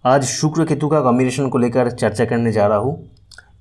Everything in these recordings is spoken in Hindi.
आज शुक्र केतु का कॉम्बिनेशन को लेकर चर्चा करने जा रहा हूँ।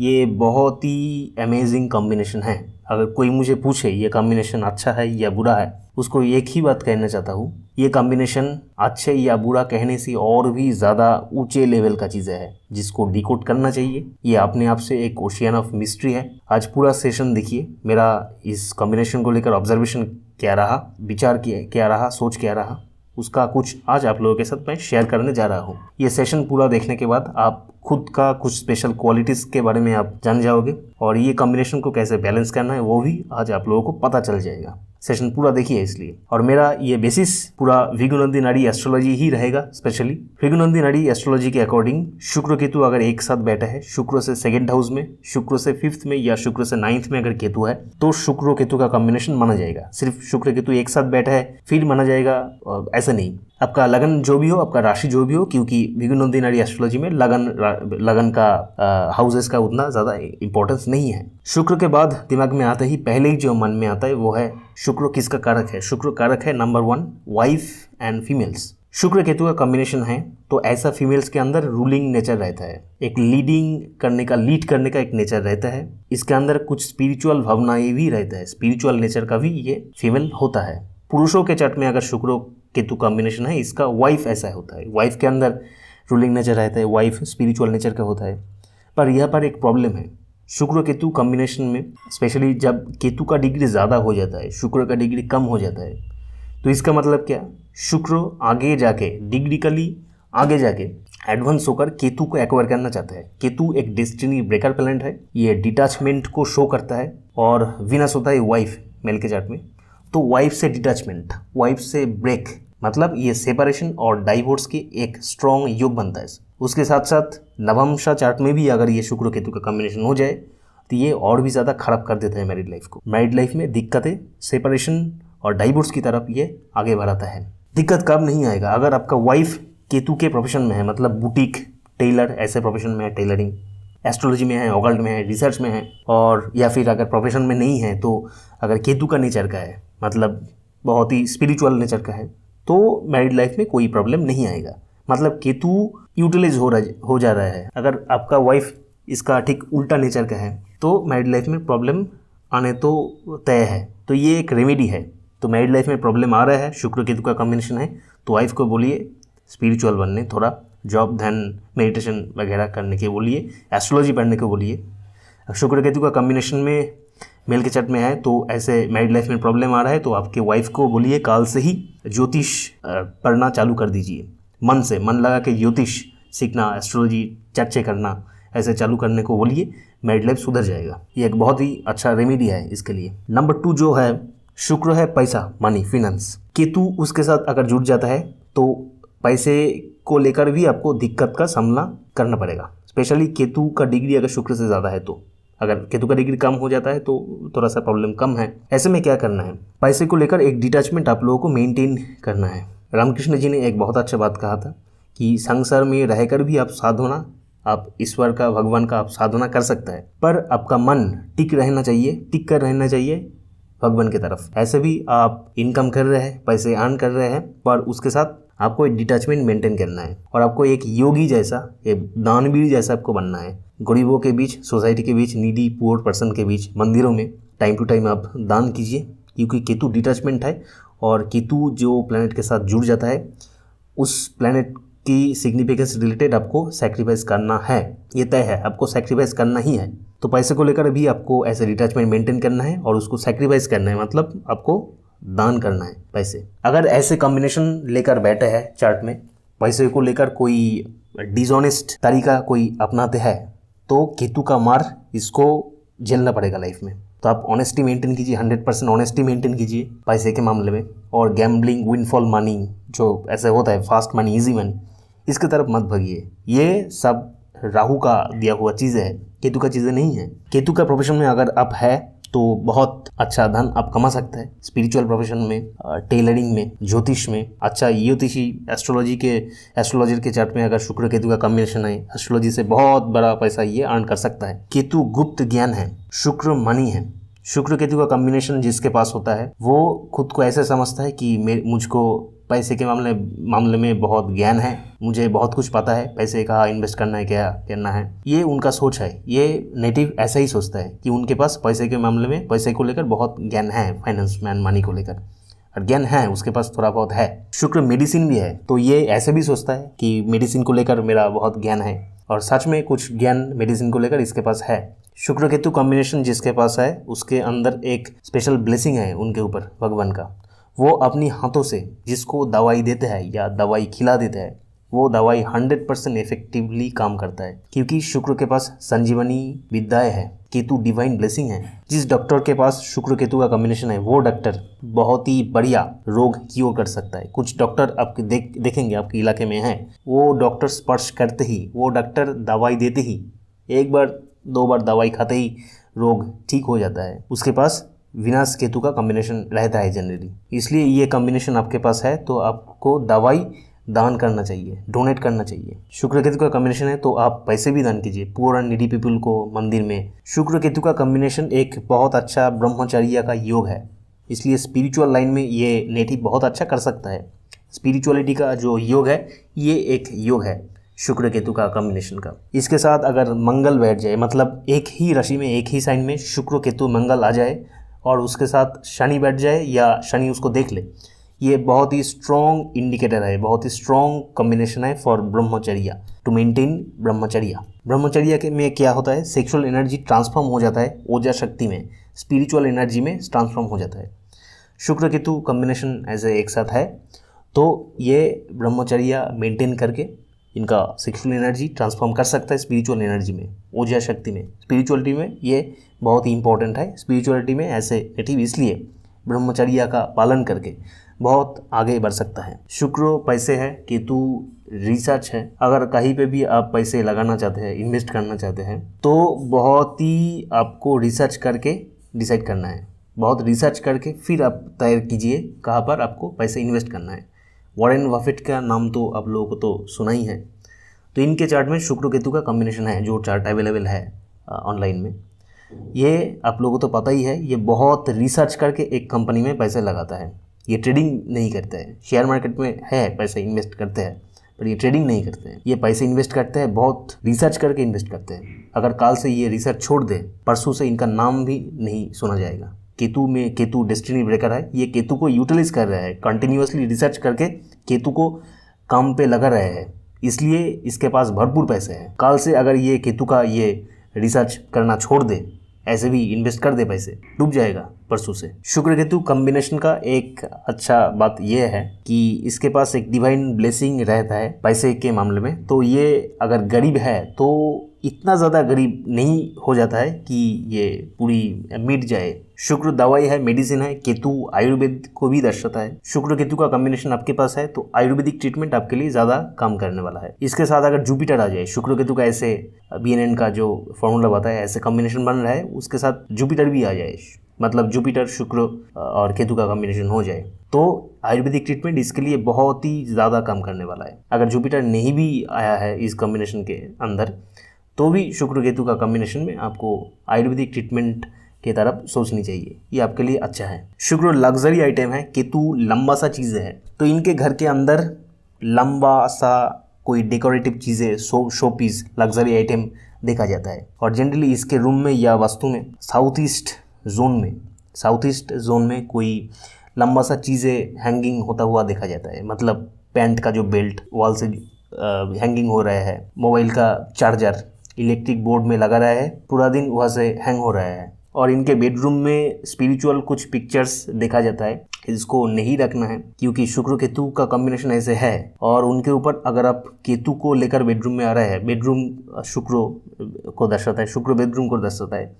ये बहुत ही अमेजिंग कॉम्बिनेशन है। अगर कोई मुझे पूछे ये कॉम्बिनेशन अच्छा है या बुरा है, उसको एक ही बात कहना चाहता हूँ, ये कॉम्बिनेशन अच्छे या बुरा कहने से और भी ज़्यादा ऊंचे लेवल का चीज़ है जिसको डिकोड करना चाहिए। ये अपने आप से एक ओशियन ऑफ मिस्ट्री है। आज पूरा सेशन देखिए, मेरा इस कॉम्बिनेशन को लेकर ऑब्जर्वेशन क्या रहा, विचार क्या रहा, सोच क्या रहा, उसका कुछ आज आप लोगों के साथ मैं शेयर करने जा रहा हूँ। ये सेशन पूरा देखने के बाद आप खुद का कुछ स्पेशल क्वालिटीज़ के बारे में आप जान जाओगे और ये कॉम्बिनेशन को कैसे बैलेंस करना है वो भी आज आप लोगों को पता चल जाएगा। सेशन पूरा देखिए इसलिए। और मेरा ये बेसिस पूरा भृगु नाड़ी एस्ट्रोलॉजी ही रहेगा। स्पेशली भृगु नाड़ी एस्ट्रोलॉजी के अकॉर्डिंग शुक्र केतु अगर एक साथ बैठा है, शुक्र से सेकंड हाउस में, शुक्र से 5th में या शुक्र से 9th में अगर केतु है तो शुक्र केतु का कॉम्बिनेशन माना जाएगा। सिर्फ शुक्र केतु एक साथ बैठा है फिर माना जाएगा, ऐसा नहीं। आपका लगन जो भी हो, आपका राशि जो भी हो, क्योंकि भृगु नाड़ी एस्ट्रोलॉजी में लगन का हाउसेस का उतना ज़्यादा इंपॉर्टेंस नहीं है। शुक्र के बाद दिमाग में आते ही पहले ही जो मन में आता है वो है शुक्र किसका कारक है। शुक्र कारक है नंबर 1 वाइफ एंड फीमेल्स। शुक्र केतु का कॉम्बिनेशन है तो ऐसा फीमेल्स के अंदर रूलिंग नेचर रहता है, एक लीड करने का एक नेचर रहता है। इसके अंदर कुछ स्पिरिचुअल भावनाएं भी रहता है, स्पिरिचुअल नेचर का भी ये फीमेल होता है। पुरुषों के चार्ट में अगर शुक्र केतु कॉम्बिनेशन है, इसका वाइफ ऐसा होता है, वाइफ के अंदर रूलिंग नेचर रहता है, वाइफ स्पिरिचुअल नेचर का होता है। पर यहाँ पर एक प्रॉब्लम है शुक्र केतु कॉम्बिनेशन में, स्पेशली जब केतु का डिग्री ज़्यादा हो जाता है, शुक्र का डिग्री कम हो जाता है, तो इसका मतलब क्या, शुक्र आगे जाके डिग्रिकली आगे जाके एडवांस होकर केतु को एक्वायर करना चाहता है। केतु एक डेस्टिनी ब्रेकर प्लैनेट है, ये डिटैचमेंट को शो करता है। और विनस होता है वाइफ मेल के चार्ट में, तो वाइफ से डिटैचमेंट, वाइफ से ब्रेक, मतलब ये सेपरेशन और डाइवोर्स की एक स्ट्रॉन्ग योग बनता है। उसके साथ साथ नवमशा चार्ट में भी अगर ये शुक्र केतु का कॉम्बिनेशन हो जाए तो ये और भी ज़्यादा खराब कर देता है मैरिड लाइफ को। मैरिड लाइफ में दिक्कतें, सेपरेशन और डाइवोर्स की तरफ ये आगे बढ़ाता है। दिक्कत कब नहीं आएगा, अगर आपका वाइफ केतु के प्रोफेशन में है, मतलब बुटीक, टेलर ऐसे प्रोफेशन में है, टेलरिंग, एस्ट्रोलॉजी में है, ऑकल्ट में है, रिसर्च में है, और या फिर अगर प्रोफेशन में नहीं है तो अगर केतु का नेचर का है, मतलब बहुत ही स्पिरिचुअल नेचर का है, तो मैरिड लाइफ में कोई प्रॉब्लम नहीं आएगा। मतलब केतु यूटिलाइज हो जा रहा है। अगर आपका वाइफ इसका ठीक उल्टा नेचर का है तो मैरिड लाइफ में प्रॉब्लम आने तो तय है। तो ये एक रेमेडी है। तो मैरिड लाइफ में प्रॉब्लम आ रहा है, शुक्र केतु का कॉम्बिनेशन है, तो वाइफ को बोलिए स्पिरिचुअल बनने, थोड़ा जॉब, ध्यान, मेडिटेशन वगैरह करने के बोलिए, एस्ट्रोलॉजी पढ़ने को बोलिए। शुक्र केतु का कॉम्बिनेशन में मेल के चार्ट में है तो ऐसे मैरिड लाइफ में प्रॉब्लम आ रहा है तो आपके वाइफ को बोलिए काल से ही ज्योतिष पढ़ना चालू कर दीजिए। मन से मन लगा के ज्योतिष सीखना, एस्ट्रोलॉजी चर्चा करना ऐसे चालू करने को बोलिए, मैरिड लाइफ सुधर जाएगा। ये एक बहुत ही अच्छा रेमेडी है इसके लिए। नंबर 2 जो है, शुक्र है पैसा, मनी, फिनेंस। केतु उसके साथ अगर जुड़ जाता है तो पैसे को लेकर भी आपको दिक्कत का सामना करना पड़ेगा। स्पेशली केतु का डिग्री अगर शुक्र से ज़्यादा है तो, अगर केतु का डिग्री कम हो जाता है तो थोड़ा सा प्रॉब्लम कम है। ऐसे में क्या करना है, पैसे को लेकर एक डिटैचमेंट आप लोगों को मेंटेन करना है। रामकृष्ण जी ने एक बहुत अच्छा बात कहा था कि संसार में रहकर भी आप साधना, आप ईश्वर का, भगवान का आप साधना कर सकता है, पर आपका मन टिक कर रहना चाहिए भगवान की तरफ। ऐसे भी आप इनकम कर रहे हैं, पैसे अर्न कर रहे हैं, पर उसके साथ आपको एक डिटैचमेंट मेंटेन करना है और आपको एक योगी जैसा, एक दानवीर जैसा आपको बनना है। गरीबों के बीच, सोसाइटी के बीच, नीडी पुअर पर्सन के बीच, मंदिरों में टाइम टू टाइम आप दान कीजिए, क्योंकि केतु डिटैचमेंट है और केतु जो प्लैनेट के साथ जुड़ जाता है उस प्लैनेट की सिग्निफिकेंस रिलेटेड आपको सैक्रिफाइस करना है। ये तय है, आपको सैक्रिफाइस करना ही है। तो पैसे को लेकर भी आपको ऐसे डिटैचमेंट मेंटेन करना है और उसको सैक्रिफाइस करना है, मतलब आपको दान करना है पैसे। अगर ऐसे कॉम्बिनेशन लेकर बैठे हैं चार्ट में, पैसे को लेकर कोई डिसऑनेस्ट तरीका कोई अपनाते हैं तो केतु का मार इसको झेलना पड़ेगा लाइफ में। तो आप ऑनेस्टी मेंटेन कीजिए, 100% ऑनेस्टी मेंटेन कीजिए पैसे के मामले में। और गैम्बलिंग, विनफॉल मनी जो ऐसे होता है, फास्ट मनी, इजी मनी, इसकी तरफ मत भागिए। ये सब राहु का दिया हुआ चीज़ें है, केतु का चीज़ें नहीं है। केतु का प्रोफेशन में अगर आप है तो बहुत अच्छा धन आप कमा सकते हैं। स्पिरिचुअल प्रोफेशन में, टेलरिंग में, ज्योतिष में अच्छा ज्योतिषी, एस्ट्रोलॉजर के चार्ट में अगर शुक्र केतु का कॉम्बिनेशन है, एस्ट्रोलॉजी से बहुत बड़ा पैसा ये अर्न कर सकता है। केतु गुप्त ज्ञान है, शुक्र मनी है। शुक्र केतु का कॉम्बिनेशन जिसके पास होता है वो खुद को ऐसे समझता है कि मुझको पैसे के मामले में बहुत ज्ञान है, मुझे बहुत कुछ पता है, पैसे कहाँ इन्वेस्ट करना है, क्या करना है, ये उनका सोच है। ये नेटिव ऐसा ही सोचता है कि उनके पास पैसे के मामले में, पैसे को लेकर बहुत ज्ञान है, फाइनेंस मैन मनी को लेकर, और ज्ञान है उसके पास, थोड़ा बहुत है। शुक्र मेडिसिन भी है, तो ये ऐसे भी सोचता है कि मेडिसिन को लेकर मेरा बहुत ज्ञान है, और सच में कुछ ज्ञान मेडिसिन को लेकर इसके पास है। शुक्र केतु कॉम्बिनेशन जिसके पास है उसके अंदर एक स्पेशल ब्लेसिंग है उनके ऊपर भगवान का। वो अपनी हाथों से जिसको दवाई देते हैं या दवाई खिला देते हैं, वो दवाई 100% इफेक्टिवली काम करता है, क्योंकि शुक्र के पास संजीवनी विद्याएं है, केतु डिवाइन ब्लेसिंग है। जिस डॉक्टर के पास शुक्र केतु का कॉम्बिनेशन है वो डॉक्टर बहुत ही बढ़िया रोग क्योर कर सकता है। कुछ डॉक्टर आपके देखेंगे आपके इलाके में हैं, वो डॉक्टर स्पर्श करते ही, वो डॉक्टर दवाई देते ही, एक बार 2 बार दवाई खाते ही रोग ठीक हो जाता है। उसके पास विनाश केतु का कॉम्बिनेशन रहता है जनरली, इसलिए ये कॉम्बिनेशन आपके पास है तो आपको दवाई दान करना चाहिए, डोनेट करना चाहिए। शुक्र केतु का कॉम्बिनेशन है तो आप पैसे भी दान कीजिए पुअर एंड नीडी पीपल को मंदिर में। शुक्र केतु का कॉम्बिनेशन एक बहुत अच्छा ब्रह्मचर्य का योग है, इसलिए स्पिरिचुअल लाइन में ये नेटिव बहुत अच्छा कर सकता है। स्पिरिचुअलिटी का जो योग है ये एक योग है शुक्र केतु का कॉम्बिनेशन का। इसके साथ अगर मंगल बैठ जाए, मतलब एक ही राशि में एक ही साइन में शुक्र केतु मंगल आ जाए और उसके साथ शनि बैठ जाए या शनि उसको देख ले, ये बहुत ही स्ट्रॉन्ग इंडिकेटर है, बहुत ही स्ट्रॉन्ग कॉम्बिनेशन है फॉर ब्रह्मचर्य, टू मेंटेन ब्रह्मचर्य। ब्रह्मचर्य के में क्या होता है, सेक्सुअल एनर्जी ट्रांसफॉर्म हो जाता है ऊर्जा शक्ति में, स्पिरिचुअल एनर्जी में ट्रांसफॉर्म हो जाता है। शुक्र केतु कॉम्बिनेशन ऐसे एक साथ है तो ये ब्रह्मचर्य मेंटेन करके इनका सेक्सुअल एनर्जी ट्रांसफॉर्म कर सकता है स्पिरिचुअल एनर्जी में, ऊर्जा शक्ति में। स्पिरिचुअलिटी में ये बहुत ही इंपॉर्टेंट है। स्पिरिचुअलिटी में ऐसे नेटिव इसलिए ब्रह्मचर्य का पालन करके बहुत आगे बढ़ सकता है। शुक्र पैसे है, केतु रिसर्च है। अगर कहीं पे भी आप पैसे लगाना चाहते हैं, इन्वेस्ट करना चाहते हैं, तो बहुत ही आपको रिसर्च करके डिसाइड करना है। बहुत रिसर्च करके फिर आप तय कीजिए कहाँ पर आपको पैसे इन्वेस्ट करना है। वॉरेन बफेट का नाम तो आप लोगों को तो सुना ही है। तो इनके चार्ट में शुक्र केतु का कॉम्बिनेशन है, जो चार्ट अवेलेबल है ऑनलाइन में, ये आप लोगों को तो पता ही है। ये बहुत रिसर्च करके एक कंपनी में पैसे लगाता है। ये ट्रेडिंग नहीं करते हैं। शेयर मार्केट में है पैसे इन्वेस्ट करते हैं, पर ये ट्रेडिंग नहीं करते हैं। ये पैसे इन्वेस्ट करते हैं, बहुत रिसर्च करके इन्वेस्ट करते हैं। अगर काल से ये रिसर्च छोड़ दे, परसों से इनका नाम भी नहीं सुना जाएगा। केतु में, केतु डेस्टिनी ब्रेकर है, ये केतु को यूटिलाइज कर रहा है, कंटिन्यूअसली रिसर्च करके केतु को काम पे लगा रहे हैं, इसलिए इसके पास भरपूर पैसे हैं। काल से अगर ये केतु का ये रिसर्च करना छोड़ दे, ऐसे भी इन्वेस्ट कर दे, पैसे डूब जाएगा परसों से। शुक्र केतु कॉम्बिनेशन का एक अच्छा बात यह है कि इसके पास एक डिवाइन ब्लेसिंग रहता है पैसे के मामले में। तो ये अगर गरीब है तो इतना ज़्यादा गरीब नहीं हो जाता है कि ये पूरी मिट जाए। शुक्र दवाई है, मेडिसिन है, केतु आयुर्वेद को भी दर्शाता है। शुक्र केतु का कॉम्बिनेशन आपके पास है तो आयुर्वेदिक ट्रीटमेंट आपके लिए ज़्यादा काम करने वाला है। इसके साथ अगर जुपिटर आ जाए, शुक्र केतु का ऐसे BNN का जो फॉर्मूला बताया ऐसे कॉम्बिनेशन बन रहा है, उसके साथ जुपिटर भी आ जाए, मतलब जुपिटर शुक्र और केतु का कॉम्बिनेशन हो जाए, तो आयुर्वेदिक ट्रीटमेंट इसके लिए बहुत ही ज़्यादा काम करने वाला है। अगर जुपिटर नहीं भी आया है इस कॉम्बिनेशन के अंदर, तो भी शुक्र केतु का कॉम्बिनेशन में आपको आयुर्वेदिक ट्रीटमेंट की तरफ सोचनी चाहिए, ये आपके लिए अच्छा है। शुक्र लग्जरी आइटम है, केतु लंबा सा चीज़ है, तो इनके घर के अंदर लंबा सा कोई डेकोरेटिव चीज़ें, शो पीस, लग्जरी आइटम देखा जाता है। और जनरली इसके रूम में या वास्तु में साउथ ईस्ट जोन में कोई लंबा सा चीज़ें हैंगिंग होता हुआ देखा जाता है। मतलब पैंट का जो बेल्ट वॉल से हैंगिंग हो रहा है, मोबाइल का चार्जर इलेक्ट्रिक बोर्ड में लगा रहा है, पूरा दिन वहाँ से हैंग हो रहा है। और इनके बेडरूम में स्पिरिचुअल कुछ पिक्चर्स देखा जाता है, इसको नहीं रखना है क्योंकि शुक्र केतु का कॉम्बिनेशन ऐसे है। और उनके ऊपर अगर आप केतु को लेकर बेडरूम में आ रहे हैं, बेडरूम शुक्र को दर्शाता है, शुक्र बेडरूम को दर्शाता है,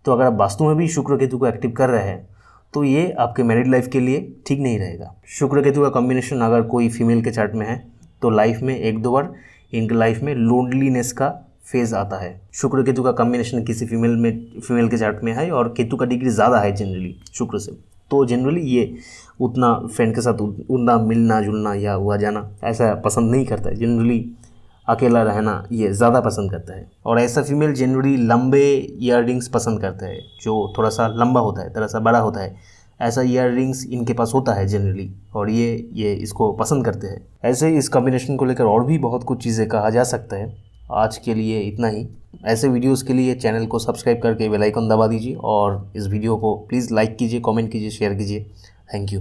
तो अगर आप वास्तु में भी शुक्र केतु को एक्टिव कर रहे हैं तो ये आपके मैरिड लाइफ के लिए ठीक नहीं रहेगा। शुक्र केतु का कॉम्बिनेशन अगर कोई फीमेल के चार्ट में है तो लाइफ में 1-2 बार इनके लाइफ में लोनलीनेस का फेज आता है। शुक्र केतु का कॉम्बिनेशन किसी फीमेल के चार्ट में है और केतु का डिग्री ज़्यादा है जनरली शुक्र से, तो जनरली ये उतना फ्रेंड के साथ उतना मिलना जुलना या हुआ जाना ऐसा पसंद नहीं करता है। जनरली अकेला रहना ये ज़्यादा पसंद करता है। और ऐसा फीमेल जनरली लंबे ईयररिंग्स पसंद करता है, जो थोड़ा सा लंबा होता है, थोड़ा सा बड़ा होता है, ऐसा ईयर रिंग्स इनके पास होता है जनरली, और ये इसको पसंद करते हैं। ऐसे ही इस कॉम्बिनेशन को लेकर और भी बहुत कुछ चीज़ें कहा जा सकता है। आज के लिए इतना ही। ऐसे वीडियोस के लिए चैनल को सब्सक्राइब करके बेल आइकन दबा दीजिए और इस वीडियो को प्लीज़ लाइक कीजिए, कमेंट कीजिए, शेयर कीजिए। Thank you.